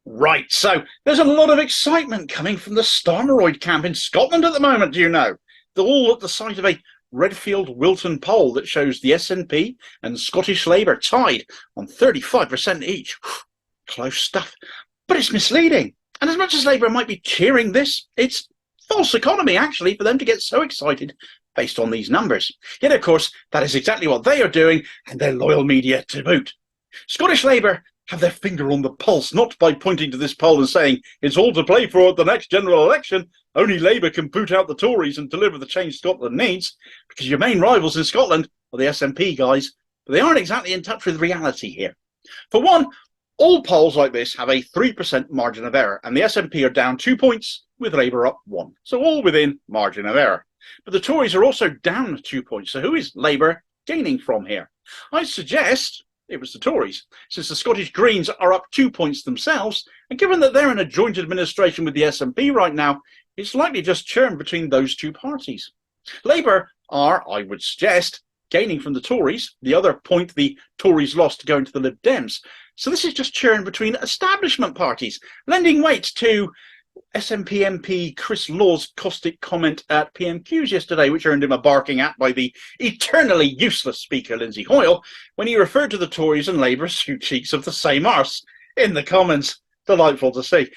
Right, so there's a lot of excitement coming from the Starmeroid camp in Scotland at the moment, do you know? They're all at the site of a Redfield Wilton poll that shows the SNP and Scottish Labour tied on 35% each. Close stuff. But it's misleading. And as much as Labour might be cheering this, it's false economy, actually, for them to get so excited based on these numbers. Yet, of course, that is exactly what they are doing, and their loyal media to boot. Scottish Labour have their finger on the pulse, not by pointing to this poll and saying it's all to play for at the next general election. Only Labour can boot out the Tories and deliver the change Scotland needs, because your main rivals in Scotland are the SNP guys, but they aren't exactly in touch with reality here. For one, all polls like this have a 3% margin of error, and the SNP are down 2 points with Labour up 1. So all within margin of error. But the Tories are also down 2 points. So who is Labour gaining from here? I suggest it was the Tories, since the Scottish Greens are up 2 points themselves, and given that they're in a joint administration with the SNP right now, it's likely just churn between those two parties. Labour are, I would suggest, gaining from the Tories, the other point the Tories lost going to the Lib Dems. So this is just churn between establishment parties, lending weight to SNP MP Chris Law's caustic comment at PMQs yesterday, which earned him a barking at by the eternally useless speaker Lindsay Hoyle, when he referred to the Tories and Labour as two cheeks of the same arse in the Commons. Delightful to see.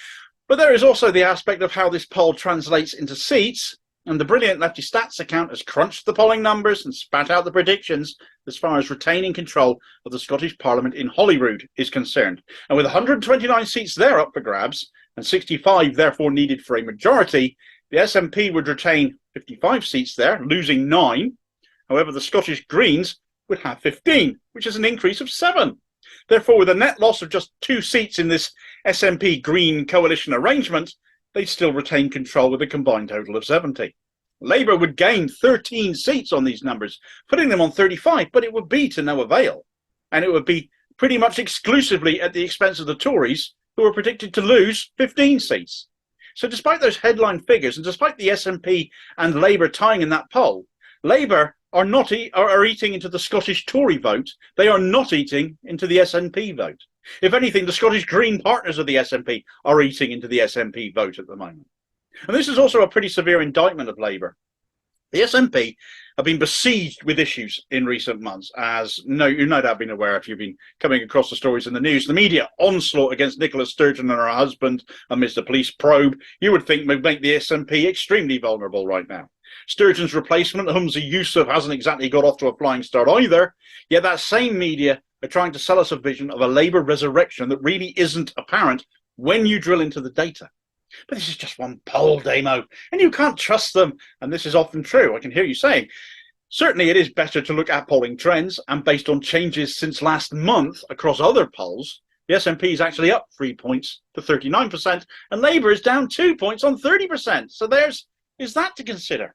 But there is also the aspect of how this poll translates into seats, and the brilliant Leftie Stats account has crunched the polling numbers and spat out the predictions as far as retaining control of the Scottish Parliament in Holyrood is concerned. And with 129 seats there up for grabs, and 65 therefore needed for a majority, the SNP would retain 55 seats there, losing 9. However, the Scottish Greens would have 15, which is an increase of 7. Therefore, with a net loss of just 2 seats in this SNP Green coalition arrangement, they'd still retain control with a combined total of 70. Labour would gain 13 seats on these numbers, putting them on 35, but it would be to no avail. And it would be pretty much exclusively at the expense of the Tories, who are predicted to lose 15 seats. So despite those headline figures, and despite the SNP and Labour tying in that poll, Labour are eating into the Scottish Tory vote. They are not eating into the SNP vote. If anything, the Scottish Green partners of the SNP are eating into the SNP vote at the moment. And this is also a pretty severe indictment of Labour. The SNP have been besieged with issues in recent months, as you've no doubt been aware if you've been coming across the stories in the news. The media onslaught against Nicola Sturgeon and her husband amidst a police probe, you would think would make the SNP extremely vulnerable right now. Sturgeon's replacement, Humza Yousaf, hasn't exactly got off to a flying start either, yet that same media are trying to sell us a vision of a Labour resurrection that really isn't apparent when you drill into the data. But this is just one poll demo, and you can't trust them, and this is often true. I can hear you saying, certainly it is better to look at polling trends, and based on changes since last month across other polls, the SNP is actually up 3 points to 39%, and Labour is down 2 points on 30%. So is that to consider.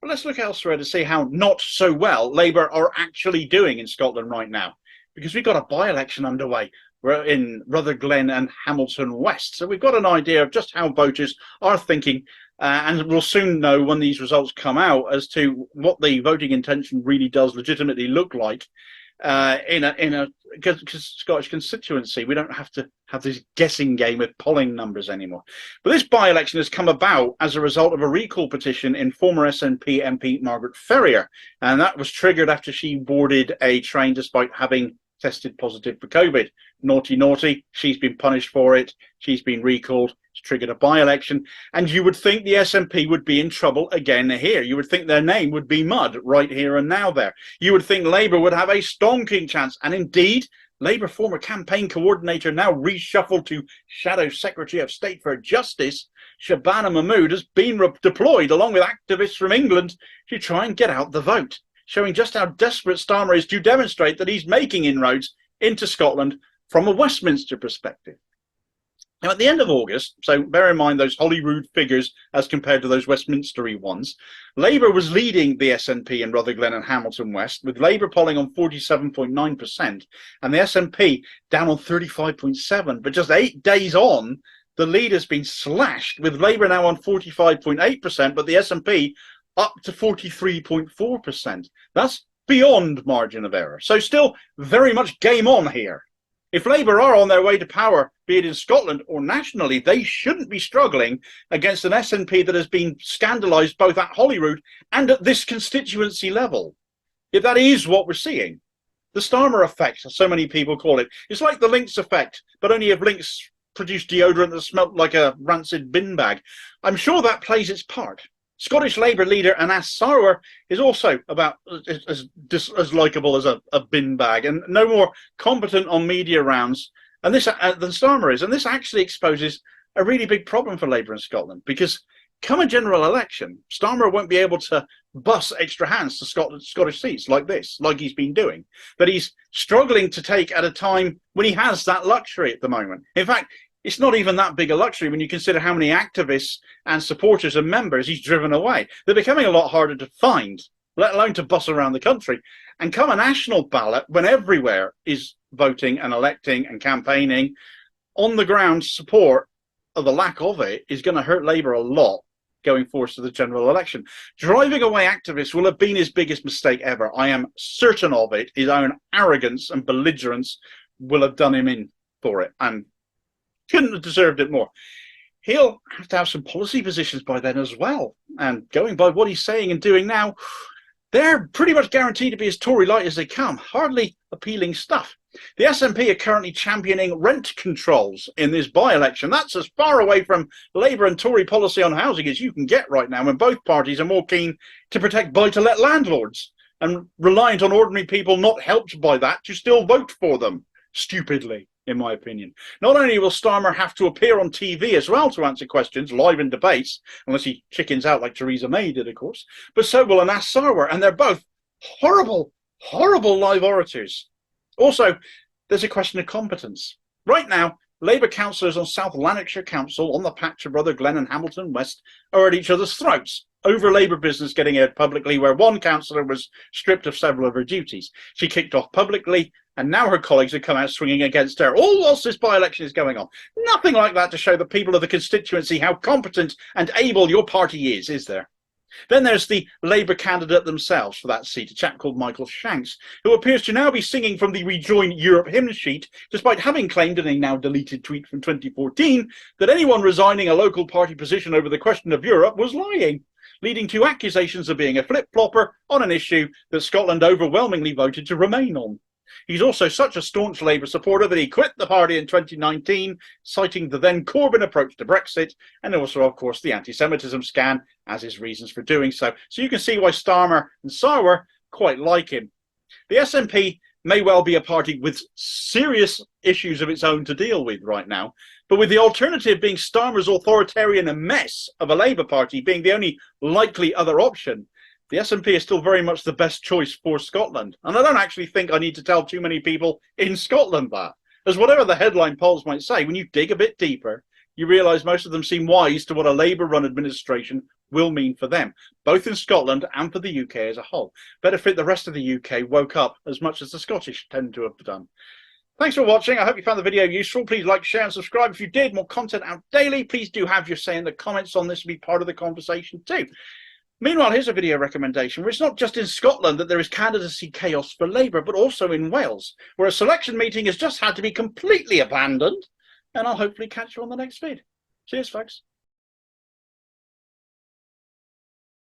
But let's look elsewhere to see how not so well Labour are actually doing in Scotland right now, because we've got a by-election underway. We're in Rutherglen and Hamilton West. So we've got an idea of just how voters are thinking, and we'll soon know when these results come out as to what the voting intention really does legitimately look like in a Scottish constituency. We don't have to have this guessing game with polling numbers anymore. But this by-election has come about as a result of a recall petition in former SNP MP Margaret Ferrier, and that was triggered after she boarded a train despite having tested positive for COVID. Naughty, naughty. She's been punished for it. She's been recalled. It's triggered a by-election. And you would think the SNP would be in trouble again here. You would think their name would be mud right here and now there. You would think Labour would have a stonking chance. And indeed, Labour former campaign coordinator, now reshuffled to Shadow Secretary of State for Justice, Shabana Mahmood, has been deployed along with activists from England to try and get out the vote, showing just how desperate Starmer is to demonstrate that he's making inroads into Scotland from a Westminster perspective. Now, at the end of August, so bear in mind those Holyrood figures as compared to those Westminstery ones, Labour was leading the SNP in Rutherglen and Hamilton West, with Labour polling on 47.9% and the SNP down on 35.7%. But just 8 days on, the lead has been slashed, with Labour now on 45.8%, but the SNP up to 43.4%. That's beyond margin of error. So still very much game on here. If Labour are on their way to power, be it in Scotland or nationally, they shouldn't be struggling against an SNP that has been scandalised both at Holyrood and at this constituency level. If that is what we're seeing, the Starmer effect, as so many people call it, it's like the Lynx effect, but only if Lynx produced deodorant that smelt like a rancid bin bag. I'm sure that plays its part. Scottish Labour leader Anas Sarwar is also about as likeable as a bin bag and no more competent on media rounds than Starmer is. And this actually exposes a really big problem for Labour in Scotland, because come a general election, Starmer won't be able to bus extra hands to Scottish seats like this, like he's been doing, that he's struggling to take at a time when he has that luxury at the moment. In fact, it's not even that big a luxury when you consider how many activists and supporters and members he's driven away. They're becoming a lot harder to find, let alone to bus around the country. And come a national ballot, when everywhere is voting and electing and campaigning, on the ground support of the lack of it is going to hurt Labour a lot going forward to the general election. Driving away activists will have been his biggest mistake ever. I am certain of it. His own arrogance and belligerence will have done him in for it, and couldn't have deserved it more. He'll have to have some policy positions by then as well. And going by what he's saying and doing now, they're pretty much guaranteed to be as Tory light as they come. Hardly appealing stuff. The SNP are currently championing rent controls in this by-election. That's as far away from Labour and Tory policy on housing as you can get right now, when both parties are more keen to protect buy-to-let landlords and reliant on ordinary people not helped by that to still vote for them, stupidly, in my opinion. Not only will Starmer have to appear on TV as well to answer questions live in debates, unless he chickens out like Theresa May did, of course, but so will Anas Sarwar, and they're both horrible, horrible live orators. Also, there's a question of competence. Right now, Labour councillors on South Lanarkshire Council, on the patch of Brother Glen and Hamilton West, are at each other's throats over Labour business getting aired publicly, where one councillor was stripped of several of her duties. She kicked off publicly, and now her colleagues have come out swinging against her, all whilst this by-election is going on. Nothing like that to show the people of the constituency how competent and able your party is there? Then there's the Labour candidate themselves for that seat, a chap called Michael Shanks, who appears to now be singing from the Rejoin Europe hymn sheet, despite having claimed in a now deleted tweet from 2014 that anyone resigning a local party position over the question of Europe was lying, leading to accusations of being a flip-flopper on an issue that Scotland overwhelmingly voted to remain on. He's also such a staunch Labour supporter that he quit the party in 2019, citing the then Corbyn approach to Brexit, and also, of course, the anti-Semitism scan as his reasons for doing so. So you can see why Starmer and Sarwar quite like him. The SNP may well be a party with serious issues of its own to deal with right now, but with the alternative being Starmer's authoritarian mess of a Labour Party being the only likely other option, the SNP is still very much the best choice for Scotland. And I don't actually think I need to tell too many people in Scotland that. As whatever the headline polls might say, when you dig a bit deeper, you realise most of them seem wise to what a Labour-run administration will mean for them, both in Scotland and for the UK as a whole. Better fit the rest of the UK woke up as much as the Scottish tend to have done. Thanks for watching. I hope you found the video useful. Please like, share and subscribe if you did. More content out daily. Please do have your say in the comments on this to be part of the conversation too. Meanwhile, here's a video recommendation where it's not just in Scotland that there is candidacy chaos for Labour, but also in Wales, where a selection meeting has just had to be completely abandoned. And I'll hopefully catch you on the next vid. Cheers, folks.